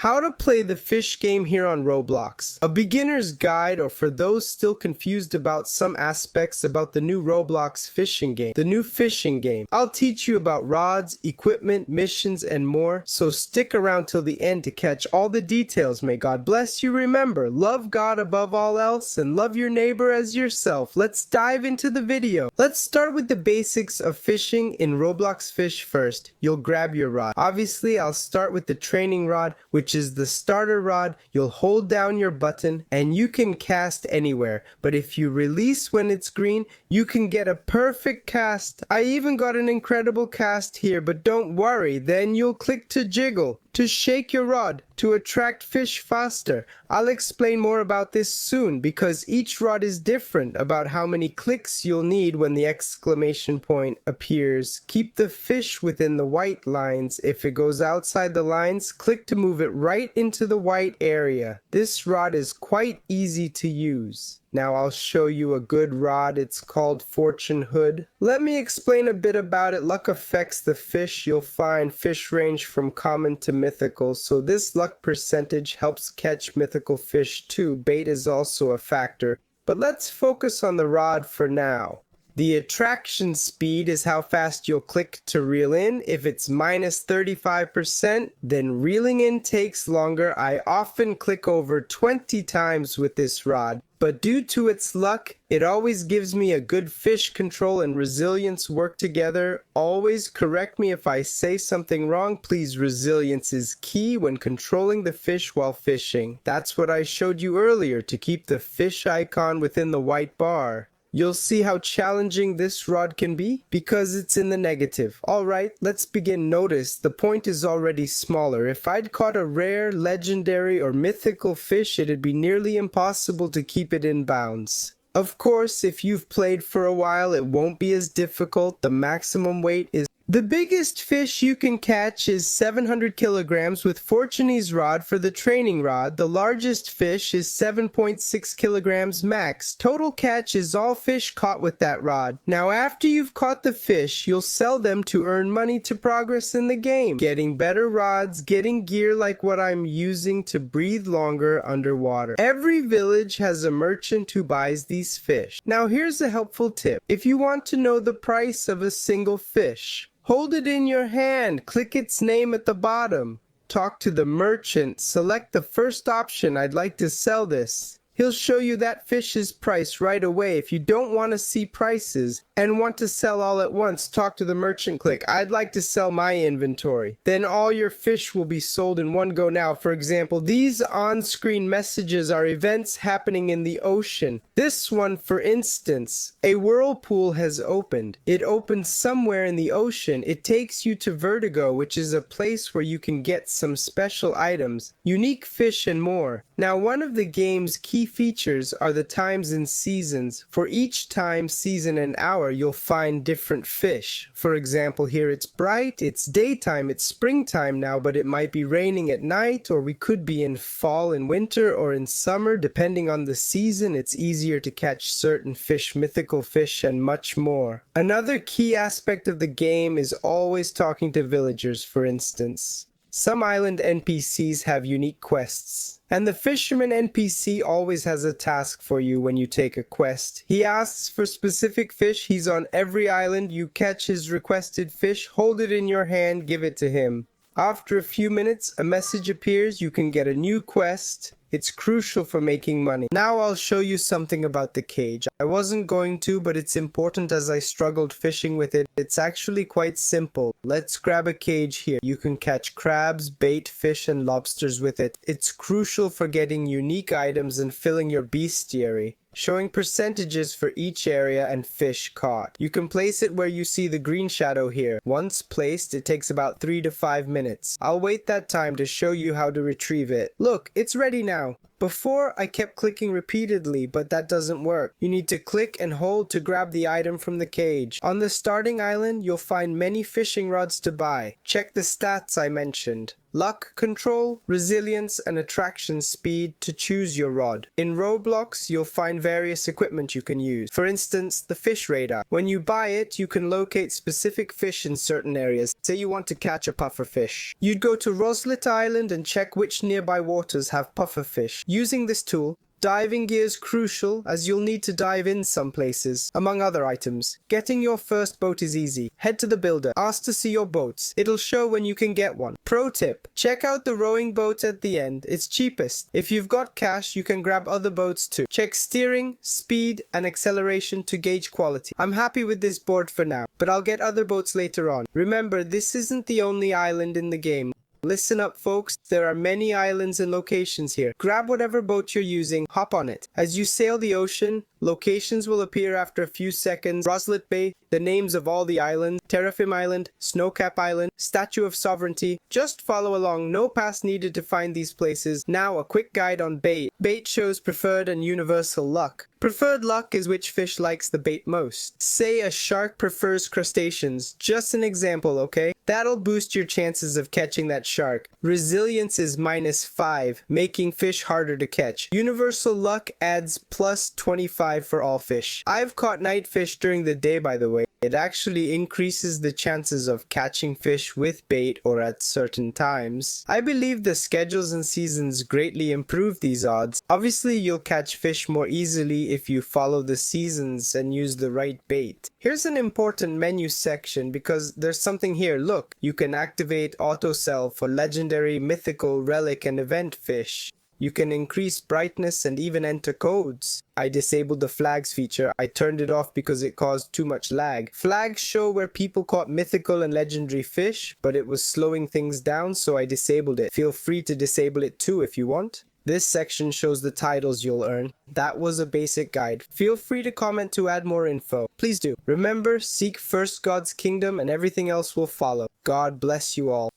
How to play the fish game here on Roblox. A beginner's guide, or for those still confused about some aspects about the new Roblox fishing game. The new fishing game. I'll teach you about rods, equipment, missions, and more, so stick around till the end to catch all the details. May God bless you. Remember, love God above all else and love your neighbor as yourself. Let's dive into the video. Let's start with the basics of fishing in Roblox Fish first. You'll grab your rod. Obviously, I'll start with the training rod, which is the starter rod. You'll hold down your button and you can cast anywhere, but if you release when it's green, you can get a perfect cast. I even got an incredible cast here, but don't worry, then you'll click to jiggle to shake your rod to attract fish faster. I'll explain more about this soon because each rod is different about how many clicks you'll need when the exclamation point appears. Keep the fish within the white lines. If it goes outside the lines, click to move it right into the white area. This rod is quite easy to use. Now I'll show you a good rod. It's called Fortune Hood. Let me explain a bit about it. Luck affects the fish. You'll find fish range from common to mythical, so this luck percentage helps catch mythical fish too. Bait is also a factor, but let's focus on the rod for now. The attraction speed is how fast you'll click to reel in. If it's minus 35%, then reeling in takes longer. I often click over 20 times with this rod, but due to its luck, it always gives me a good fish control and resilience work together. Always correct me if I say something wrong. Please, resilience is key when controlling the fish while fishing. That's what I showed you earlier to keep the fish icon within the white bar. You'll see how challenging this rod can be because it's in the negative. Alright, let's begin. Notice the point is already smaller. If I'd caught a rare, legendary, or mythical fish, it'd be nearly impossible to keep it in bounds. Of course, if you've played for a while, it won't be as difficult. The maximum weight is the biggest fish you can catch is 700 kilograms with Fortune's rod for the training rod. The largest fish is 7.6 kilograms max. Total catch is all fish caught with that rod. Now after you've caught the fish, you'll sell them to earn money to progress in the game. Getting better rods, getting gear like what I'm using to breathe longer underwater. Every village has a merchant who buys these fish. Now here's a helpful tip. If you want to know the price of a single fish, hold it in your hand, click its name at the bottom, talk to the merchant, select the first option, I'd like to sell this. He'll show you that fish's price right away. If you don't want to see prices and want to sell all at once, talk to the merchant, click, I'd like to sell my inventory. Then all your fish will be sold in one go. Now, for example, these on-screen messages are events happening in the ocean. This one, for instance, a whirlpool has opened. It opens somewhere in the ocean. It takes you to Vertigo, which is a place where you can get some special items, unique fish, and more. Now, one of the game's key features are the times and seasons. For each time, season, and hour, you'll find different fish. For example, here it's bright, it's daytime, it's springtime now, but it might be raining at night, or we could be in fall and winter, or in summer. Depending on the season, it's easier to catch certain fish, mythical fish, and much more. Another key aspect of the game is always talking to villagers, for instance. Some island NPCs have unique quests, and the fisherman NPC always has a task for you when you take a quest. He asks for specific fish. He's on every island. You catch his requested fish, hold it in your hand, give it to him. After a few minutes, a message appears. You can get a new quest. It's crucial for making money. Now I'll show you something about the cage. I wasn't going to, but it's important as I struggled fishing with it. It's actually quite simple. Let's grab a cage here. You can catch crabs, bait, fish, and lobsters with it. It's crucial for getting unique items and filling your bestiary, showing percentages for each area and fish caught. You can place it where you see the green shadow here. Once placed, it takes about 3 to 5 minutes. I'll wait that time to show you how to retrieve it. Look, it's ready now. Before, I kept clicking repeatedly, but that doesn't work. You need to click and hold to grab the item from the cage. On the starting island, you'll find many fishing rods to buy. Check the stats I mentioned. luck control, resilience, and attraction speed to choose your rod. In Roblox, you'll find various equipment you can use. For instance, the fish radar. When you buy it, you can locate specific fish in certain areas. Say you want to catch a puffer fish. You'd go to Roslet Island and check which nearby waters have puffer fish. Using this tool, diving gear is crucial as you'll need to dive in some places, among other items. Getting your first boat is easy. Head to the builder, ask to see your boats. It'll show when you can get one. Pro tip, check out the rowing boat at the end. It's cheapest. If you've got cash, you can grab other boats too. Check steering, speed, and acceleration to gauge quality. I'm happy with this board for now, but I'll get other boats later on. Remember, this isn't the only island in the game. Listen up folks, there are many islands and locations here. Grab whatever boat you're using, hop on it. As you sail the ocean, locations will appear after a few seconds. Roslet Bay, the names of all the islands, Terrafim Island, Snowcap Island, Statue of Sovereignty. Just follow along, no pass needed to find these places. Now a quick guide on bait. Bait shows preferred and universal luck. Preferred luck is which fish likes the bait most. Say a shark prefers crustaceans. Just an example, okay? That'll boost your chances of catching that shark. Resilience is -5, making fish harder to catch. Universal luck adds +25 for all fish. I've caught night fish during the day, by the way. It actually increases the chances of catching fish with bait or at certain times. I believe the schedules and seasons greatly improve these odds. Obviously, you'll catch fish more easily if you follow the seasons and use the right bait. Here's an important menu section because there's something here. Look, you can activate auto sell for legendary, mythical, relic, and event fish. You can increase brightness and even enter codes. I disabled the flags feature. I turned it off because it caused too much lag. Flags show where people caught mythical and legendary fish, but it was slowing things down, so I disabled it. Feel free to disable it too if you want. This section shows the titles you'll earn. That was a basic guide. Feel free to comment to add more info. Please do. Remember, seek first God's kingdom and everything else will follow. God bless you all.